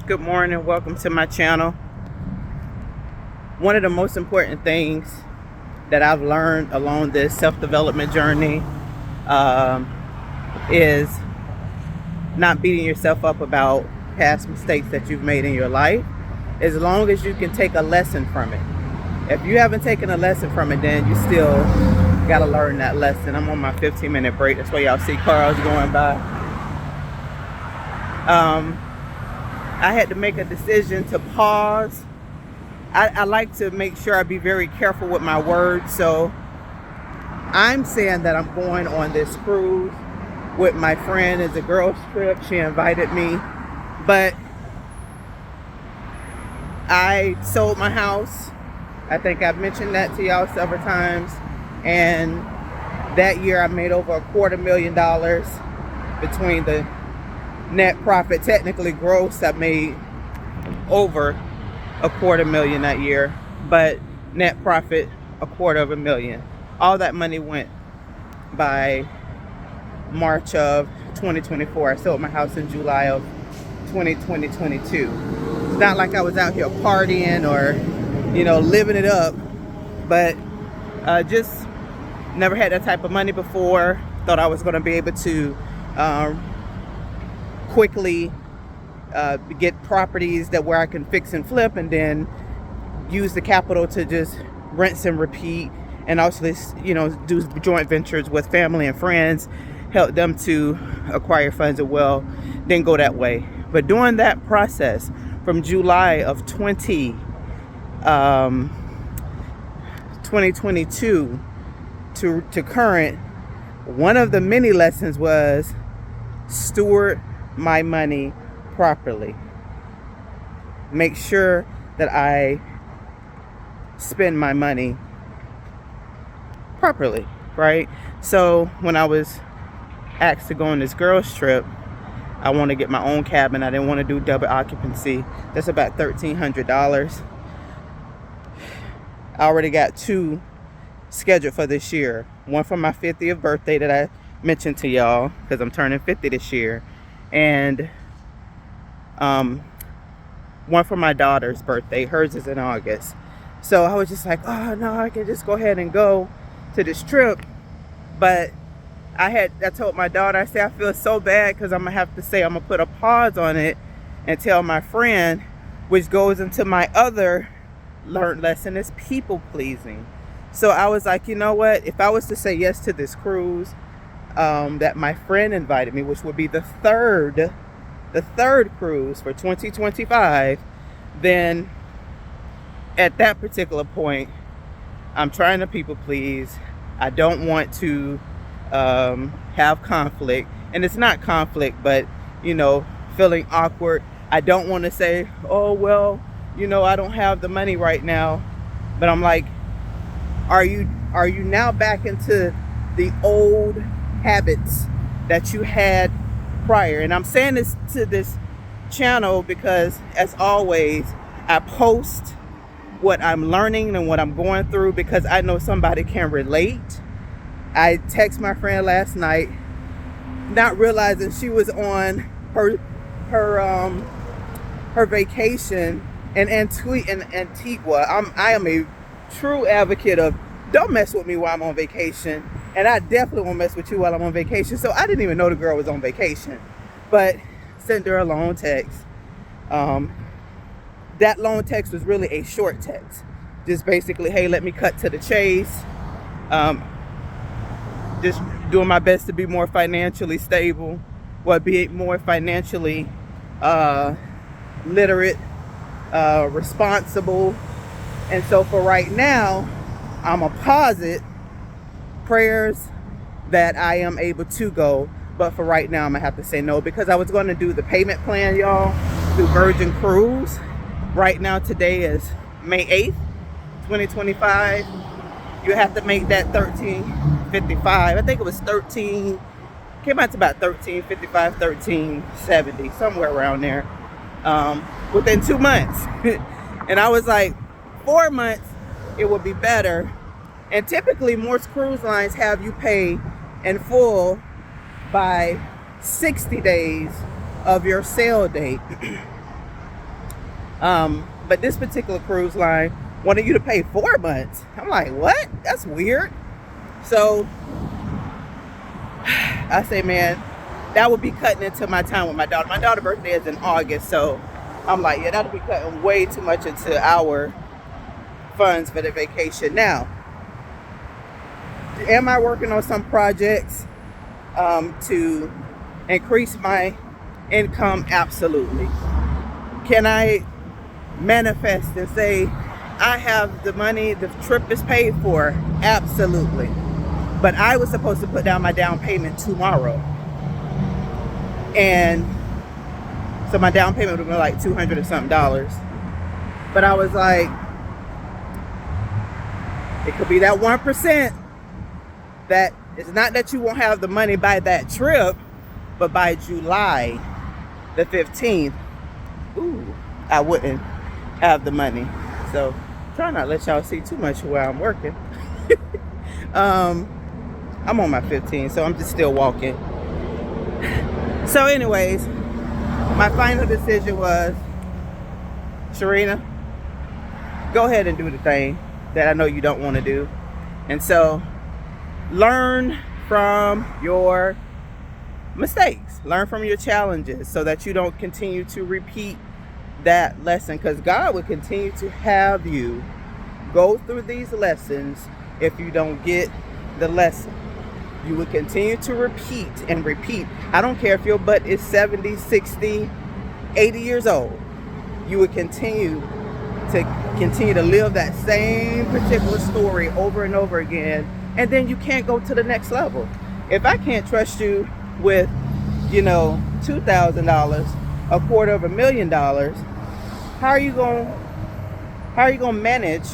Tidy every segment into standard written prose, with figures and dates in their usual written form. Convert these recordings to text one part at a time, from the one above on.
Good morning, welcome to my channel. One of the most important things that I've learned along this self-development journey is not beating yourself up about past mistakes that you've made in your life, as long as you can take a lesson from it. If you haven't taken a lesson from it, then you still gotta learn that lesson. I'm on my 15-minute break. That's why y'all see cars going by. I had to make a decision to pause. I like to make sure I be very careful with my words. So I'm saying that I'm going on this cruise with my friend. It's a girls trip. She invited me. But I sold my house. I think I've mentioned that to y'all several times. And that year I made over $250,000 between the net profit. Technically gross, I made over $250,000 that year, but net profit $250,000. All that money went by March of 2024. I sold my house in July of 2022. It's not like I was out here partying or, living it up, but just never had that type of money before. Thought I was going to be able to quickly get properties that where I can fix and flip, and then use the capital to just rinse and repeat, and also do joint ventures with family and friends, help them to acquire funds as well, then go that way. But during that process from July of 2022 to current, one of the many lessons was steward my money properly. Make sure that I spend my money properly, right? So when I was asked to go on this girls trip, I want to get my own cabin. I didn't want to do double occupancy. That's about $1,300. I already got 2 scheduled for this year. One for my 50th birthday that I mentioned to y'all, because I'm turning 50 this year, and one for my daughter's birthday. Hers is in August. So I was just like, oh no, I can just go ahead and go to this trip. But I told my daughter, I said, I feel so bad because I'm gonna have to say I'm gonna put a pause on it and tell my friend, which goes into my other learned lesson, is people pleasing. So I was like, you know what, if I was to say yes to this cruise that my friend invited me, which would be the third cruise for 2025, then at that particular point, I'm trying to people please. I don't want to have conflict, and it's not conflict, but feeling awkward. I don't want to say, oh well, I don't have the money right now. But I'm like, are you now back into the old habits that you had prior? And I'm saying this to this channel because, as always, I post what I'm learning and what I'm going through because I know somebody can relate. I text my friend last night, not realizing she was on her vacation in Antigua. I am a true advocate of don't mess with me while I'm on vacation, and I definitely won't mess with you while I'm on vacation. So I didn't even know the girl was on vacation, but sent her a long text. That long text was really a short text, just basically, hey, let me cut to the chase. Just doing my best to be more financially stable, be more financially literate, responsible. And so for right now, I'm a posit prayers that I am able to go. But for right now, I'm gonna have to say no, because I was going to do the payment plan, y'all, through Virgin Cruise. Right now, today is May 8th, 2025. You have to make that $1,355. I think it was 13, came out to about $1,355, $1,370, somewhere around there, within 2 months. And I was like, 4 months, it would be better. And typically, most cruise lines have you pay in full by 60 days of your sale date. But this particular cruise line wanted you to pay 4 months. I'm like, what? That's weird. So I say, man, that would be cutting into my time with my daughter. My daughter's birthday is in August, so I'm like, yeah, that'll be cutting way too much into our funds for the vacation. Now, am I working on some projects to increase my income? Absolutely. Can I manifest and say I have the money, the trip is paid for? Absolutely. But I was supposed to put down my down payment tomorrow, and so my down payment would be like $200 or something. But I was like, it could be that 1% that it's not that you won't have the money by that trip, but by July the 15th, I wouldn't have the money. So try not to let y'all see too much where I'm working. I'm on my 15, so I'm just still walking. So anyways, my final decision was, Sharina, go ahead and do the thing that I know you don't want to do. And so learn from your mistakes, learn from your challenges, so that you don't continue to repeat that lesson, because God will continue to have you go through these lessons. If you don't get the lesson, you will continue to repeat and repeat. I don't care if your butt is 70, 60, 80 years old. You would continue to live that same particular story over and over again, and then you can't go to the next level. If I can't trust you with, $2,000, $250,000, how are you going to manage?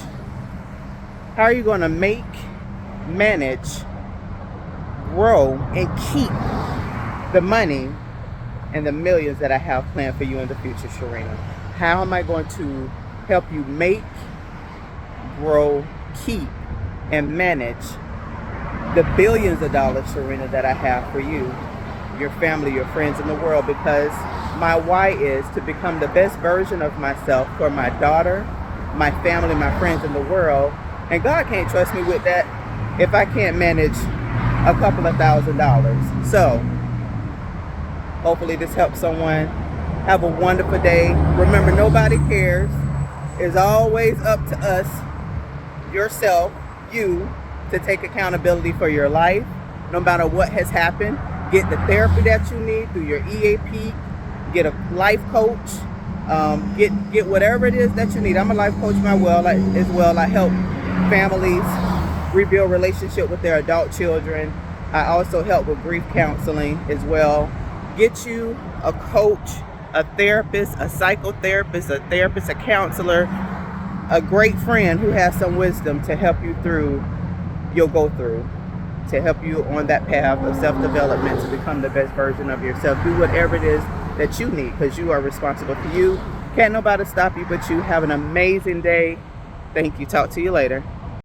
How are you going to manage, grow, and keep the money and the millions that I have planned for you in the future, Sharina? How am I going to help you make, grow, keep, and manage the billions of dollars, Sharina, that I have for you, your family, your friends in the world? Because my why is to become the best version of myself for my daughter, my family, my friends in the world. And God can't trust me with that if I can't manage a couple of $1,000s. So hopefully this helps someone. Have a wonderful day. Remember, nobody cares. It's always up to us, yourself, you, to take accountability for your life. No matter what has happened, get the therapy that you need through your EAP. Get a life coach. Get whatever it is that you need. I'm a life coach as well. I help families rebuild relationship with their adult children. I also help with grief counseling as well. Get you a coach, a therapist, a psychotherapist, a counselor, a great friend who has some wisdom to help you through you'll go through, to help you on that path of self-development to become the best version of yourself. Do whatever it is that you need, because you are responsible for you. Can't nobody stop you but you. Have an amazing day. Thank you. Talk to you later.